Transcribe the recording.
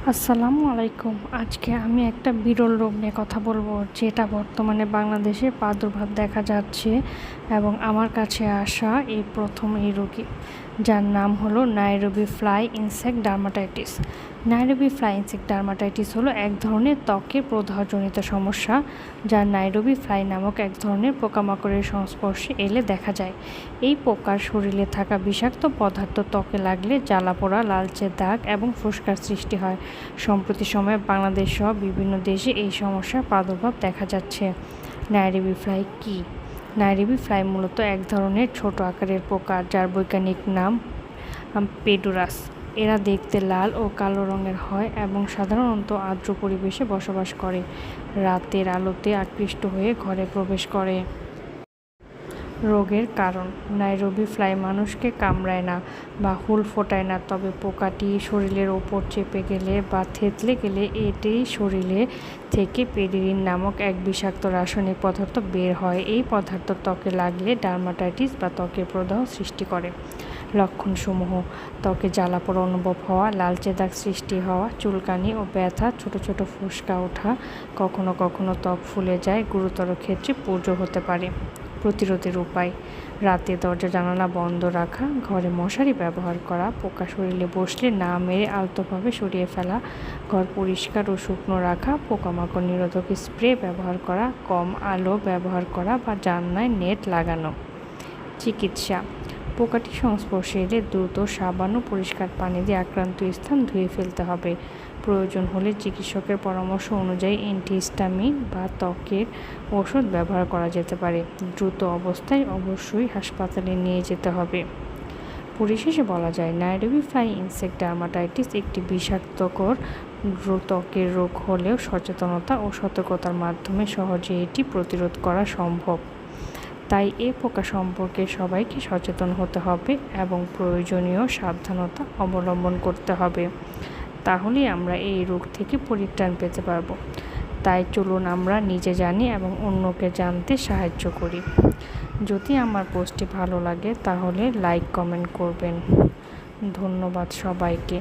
আসসালামু আলাইকুম। আজকে আমি একটা বিরল রোগ নিয়ে কথা বলবো, যেটা বর্তমানে বাংলাদেশে প্রাদুর্ভাব দেখা যাচ্ছে এবং আমার কাছে আসা এই প্রথম এই রোগী, যার নাম হলো Nairobi fly insect dermatitis. Nairobi fly insect dermatitis হলো এক ধরনের ত্বকের প্রদাহজনিত সমস্যা, যা নাইরোবি ফ্লাই নামক এক ধরনের পোকামাকড়ের সংস্পর্শে এলে দেখা যায়। এই পোকার শরীরে থাকা বিষাক্ত পদার্থ ত্বকে লাগলে জ্বালাপোড়া, লালচে দাগ এবং ফোস্কার সৃষ্টি হয়। সম্প্রতি সময়ে বাংলাদেশ সহ বিভিন্ন দেশে এই সমস্যার প্রাদুর্ভাব দেখা যাচ্ছে। নাইরোবি ফ্লাই কী? নাইরোবি ফ্লাই মূলত এক ধরনের ছোট আকারের পোকা, যার বৈজ্ঞানিক নাম পেডুরাস। এরা দেখতে লাল ও কালো রঙের হয় এবং সাধারণত আর্দ্র পরিবেশে বসবাস করে। রাতের আলোতে আকৃষ্ট হয়ে ঘরে প্রবেশ করে। রোগের কারণ: নাইরোবি ফ্লাই মানুষকে কামড়ায় না বা হুল ফোটায় না, তবে পোকাটি শরীরের ওপর চেপে গেলে বা থেতলে গেলে এটি শরীরে থেকে পেডিরিন নামক এক বিষাক্ত রাসায়নিক পদার্থ বের হয়। এই পদার্থ ত্বকে লাগলে ডার্মাটাইটিস বা ত্বকের প্রদাহ সৃষ্টি করে। লক্ষণসমূহ: ত্বকে জ্বালাপোড়া অনুভব হওয়া, লালচে দাগ সৃষ্টি হওয়া, চুলকানি ও ব্যথা, ছোট ছোট ফোস্কা ওঠা, কখনো কখনো ত্বক ফুলে যায়, গুরুতর ক্ষেত্রে পুঁজ হতে পারে। প্রতিরোধের উপায়: রাতে দরজা জানালা বন্ধ রাখা, ঘরে মশারি ব্যবহার করা, পোকা শরীরে বসলে না মেরে আলতোভাবে সরিয়ে ফেলা, ঘর পরিষ্কার ও শুকনো রাখা, পোকামাকড় নিরোধক স্প্রে ব্যবহার করা, কম আলো ব্যবহার করা বা জানলায় নেট লাগানো। চিকিৎসা: পোকাটির সংস্পর্শে এলে দ্রুত সাবান ও পরিষ্কার পানি দিয়ে আক্রান্ত স্থান ধুয়ে ফেলতে হবে। প্রয়োজন হলে চিকিৎসকের পরামর্শ অনুযায়ী অ্যান্টিহিস্টামিন বা ত্বকের ওষুধ ব্যবহার করা যেতে পারে। দ্রুত অবস্থায় অবশ্যই হাসপাতালে নিয়ে যেতে হবে। পরিশেষে বলা যায়, নাইরোবি ফ্লাই ইনসেক্ট ডার্মাটাইটিস একটি বিষাক্তকর ত্বকের রোগ হলেও সচেতনতা ও সতর্কতার মাধ্যমে সহজে এটি প্রতিরোধ করা সম্ভব। তাই এ পোকা সম্পর্কে সবাইকে সচেতন হতে হবে এবং প্রয়োজনীয় সাবধানতা অবলম্বন করতে হবে। তাহলেই আমরা এই রোগ থেকে পরিত্রাণ পেতে পারব। তাই চলুন আমরা নিজে জানি এবং অন্যকে জানতে সাহায্য করি। যদি আমার পোস্টটি ভালো লাগে তাহলে লাইক, কমেন্ট করবেন। ধন্যবাদ সবাইকে।